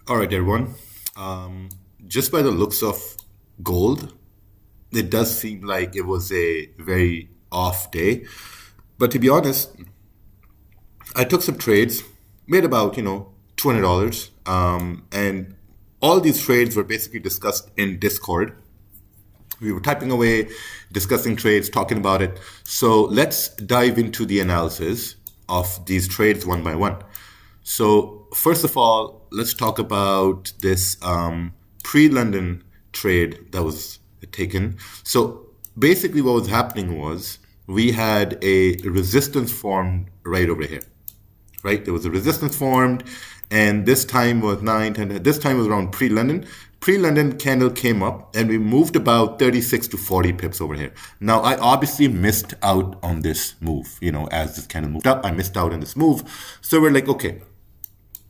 All right, everyone. Um, just by the looks of gold, it does seem like it was a very off day. But to be honest, I took some trades, made about, $200. And all these trades were basically discussed in Discord. We were typing away, discussing trades, talking about it. So let's dive into the analysis of these trades one by one. So first of all, let's talk about this pre-London trade that was taken. So basically what was happening was we had a resistance formed right over here, right? There was a resistance formed, and this time was 9, 10, this time was around pre-London. Pre-London candle came up, and we moved about 36 to 40 pips over here. Now, I obviously missed out on this move. As this candle moved up, I missed out on this move. So we're like, okay,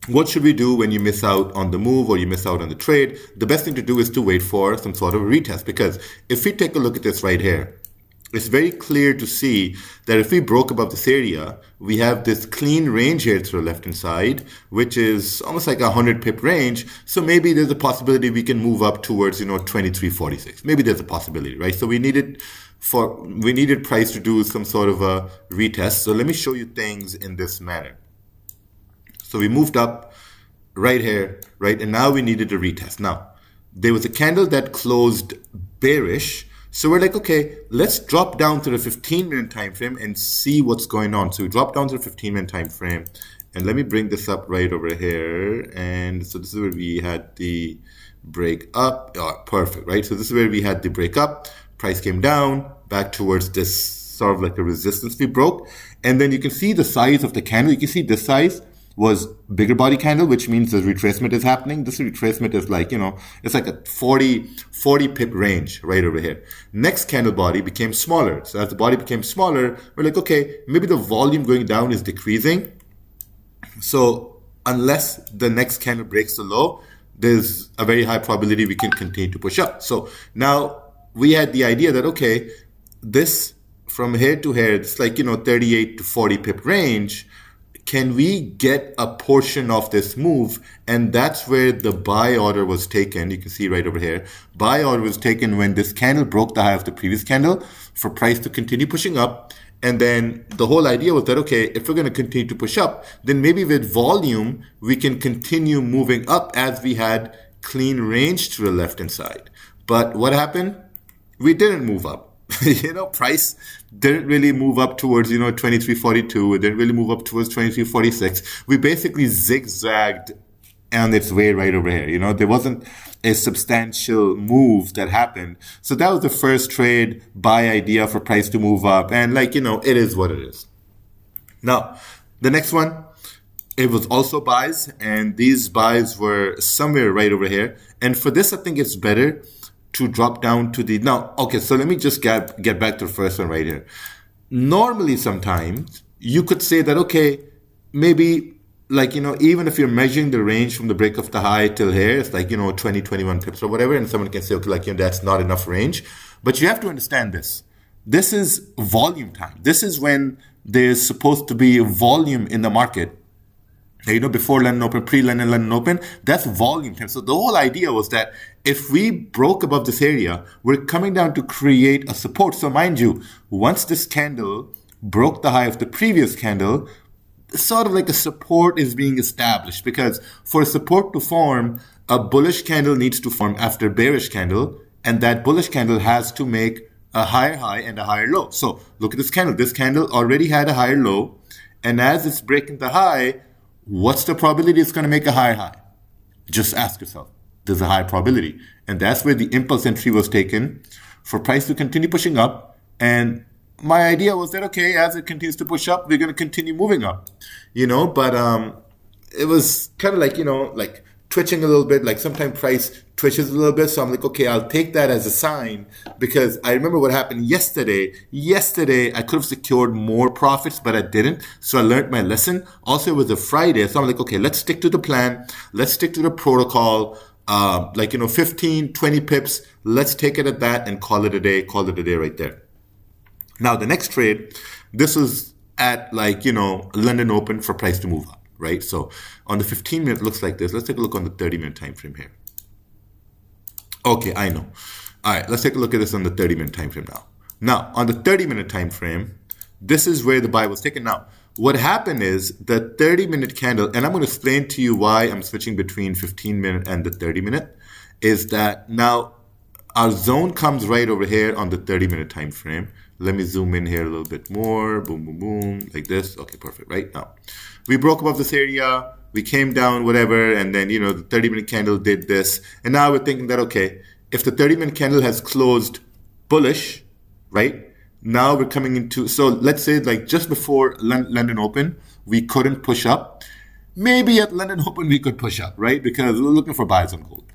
what should we do when you miss out on the move or you miss out on the trade? The best thing to do is to wait for some sort of a retest, because if we take a look at this right here, it's very clear to see that if we broke above this area, we have this clean range here to the left hand side, which is almost like a 100 pip range. So maybe there's a possibility we can move up towards 23.46. Maybe there's a possibility, right? So we needed price to do some sort of a retest. So let me show you things in this manner. So we moved up right here, right? And now we needed a retest. Now, there was a candle that closed bearish. So we're like, okay, let's drop down to the 15-minute time frame and see what's going on. So we drop down to the 15-minute time frame. And let me bring this up right over here. And so this is where we had the break up. Oh, perfect, right? So this is where we had the break up. Price came down back towards this sort of like a resistance we broke. And then you can see the size of the candle. You can see this size was bigger body candle, which means the retracement is happening. This retracement is like, it's like a 40 pip range right over here. Next candle body became smaller. So as the body became smaller, we're like, okay, maybe the volume going down is decreasing. So unless the next candle breaks the low, there's a very high probability we can continue to push up. So now we had the idea that, okay, this from here to here, it's like, 38 to 40 pip range. Can we get a portion of this move? And that's where the buy order was taken. You can see right over here. Buy order was taken when this candle broke the high of the previous candle for price to continue pushing up. And then the whole idea was that, okay, if we're going to continue to push up, then maybe with volume, we can continue moving up as we had clean range to the left-hand side. But what happened? We didn't move up. Price didn't really move up towards, 23.42. It didn't really move up towards 23.46. We basically zigzagged on its way right over here. There wasn't a substantial move that happened. So that was the first trade buy idea for price to move up. And it is what it is. Now, the next one, it was also buys. And these buys were somewhere right over here. And for this, I think it's better to drop down to the, now, okay, so let me just get back to the first one right here. Normally, sometimes you could say that, okay, maybe even if you're measuring the range from the break of the high till here, it's like, 20, 21 pips or whatever. And someone can say, okay, that's not enough range. But you have to understand this. This is volume time. This is when there's supposed to be volume in the market. Before London Open, pre-London, London Open, that's volume time. So the whole idea was that if we broke above this area, we're coming down to create a support. So mind you, once this candle broke the high of the previous candle, sort of like a support is being established, because for a support to form, a bullish candle needs to form after bearish candle, and that bullish candle has to make a higher high and a higher low. So look at this candle. This candle already had a higher low, and as it's breaking the high, what's the probability it's going to make a higher high? Just ask yourself. There's a high probability. And that's where the impulse entry was taken for price to continue pushing up. And my idea was that, okay, as it continues to push up, we're going to continue moving up, but it was kind of like twitching a little bit, like sometimes price twitches a little bit. So I'm like, okay, I'll take that as a sign, because I remember what happened yesterday. Yesterday, I could have secured more profits, but I didn't. So I learned my lesson. Also, it was a Friday. So I'm like, okay, let's stick to the plan. Let's stick to the protocol. 15, 20 pips. Let's take it at that and call it a day right there. Now, the next trade, this was at London Open for price to move up. right? So on the 15 minute, it looks like this. Let's take a look on the 30-minute time frame here. Okay, I know. All right, let's take a look at this on the 30-minute time frame now. Now, on the 30-minute time frame, this is where the buy was taken. Now, what happened is the 30-minute candle, and I'm going to explain to you why I'm switching between 15-minute and the 30-minute, is that now our zone comes right over here on the 30-minute time frame. Let me zoom in here a little bit more. Boom, boom, boom, like this. Okay, perfect, right? Now, we broke above this area. We came down, whatever, and then, you know, the 30-minute candle did this. And now we're thinking that, okay, if the 30-minute candle has closed bullish, right? Now we're coming into, so let's say like just before London Open, we couldn't push up. Maybe at London Open, we could push up, right? Because we're looking for buys on gold.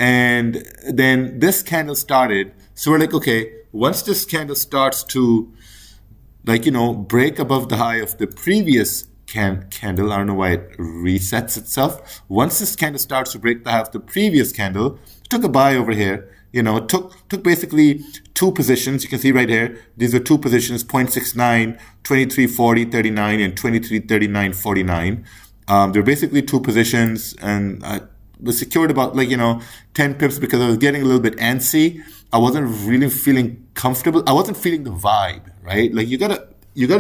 And then this candle started. So we're like, okay, once this candle starts to, like, you know, break above the high of the previous candle, I don't know why it resets itself. Once this candle starts to break the high of the previous candle, took a buy over here. You know, took basically two positions. You can see right here, these are two positions, 0.69, 23.40, 39, and 23.39, 49. They're basically two positions, and I was secured about, like, you know, 10 pips because I was getting a little bit antsy. I wasn't really feeling comfortable. I wasn't feeling the vibe, right? Like, you gotta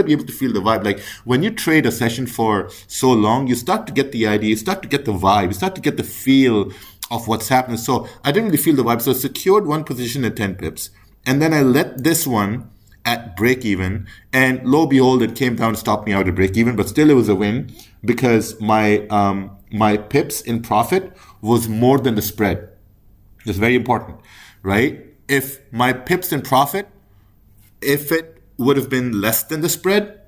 be able to feel the vibe. Like, when you trade a session for so long, you start to get the idea, you start to get the vibe, you start to get the feel of what's happening. So I didn't really feel the vibe. So I secured one position at 10 pips. And then I let this one at break even. And lo and behold, it came down and stopped me out at break even. But still, it was a win because my my pips in profit was more than the spread. It's very important, right? If my pips in profit, if it would have been less than the spread,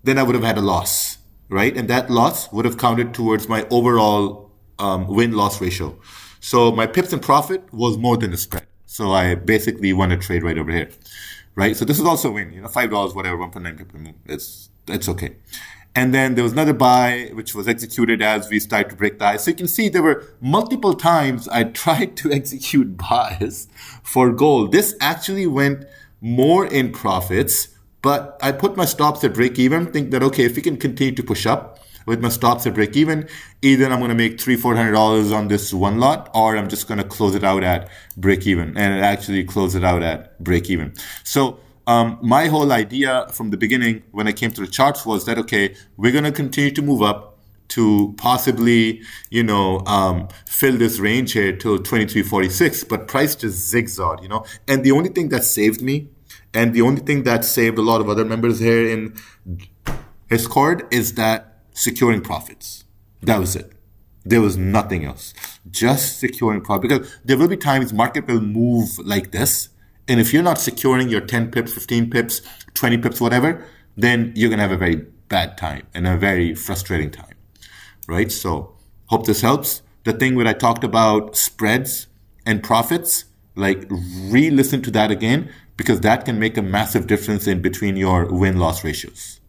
then I would have had a loss, right? And that loss would have counted towards my overall win-loss ratio. So my pips in profit was more than the spread. So I basically won a trade right over here, right? So this is also a win, you know, $5, whatever, 1.9 pip per move. It's okay. And then there was another buy, which was executed as we started to break the high. So you can see there were multiple times I tried to execute buys for gold. This actually went more in profits, but I put my stops at break even, think that, okay, if we can continue to push up with my stops at break even, either I'm going to make $300-400 on this one lot, or I'm just going to close it out at break even, and actually close it out at break even. So my whole idea from the beginning when I came to the charts was that, okay, we're going to continue to move up to possibly, you know, fill this range here till 23.46, but price just zigzagged, you know. And the only thing that saved me, and the only thing that saved a lot of other members here in Discord, is that securing profits. That was it. There was nothing else. Just securing profit. Because there will be times market will move like this. And if you're not securing your 10 pips, 15 pips, 20 pips, whatever, then you're going to have a very bad time and a very frustrating time, right? So hope this helps. The thing where I talked about spreads and profits, like re-listen to that again, because that can make a massive difference in between your win-loss ratios.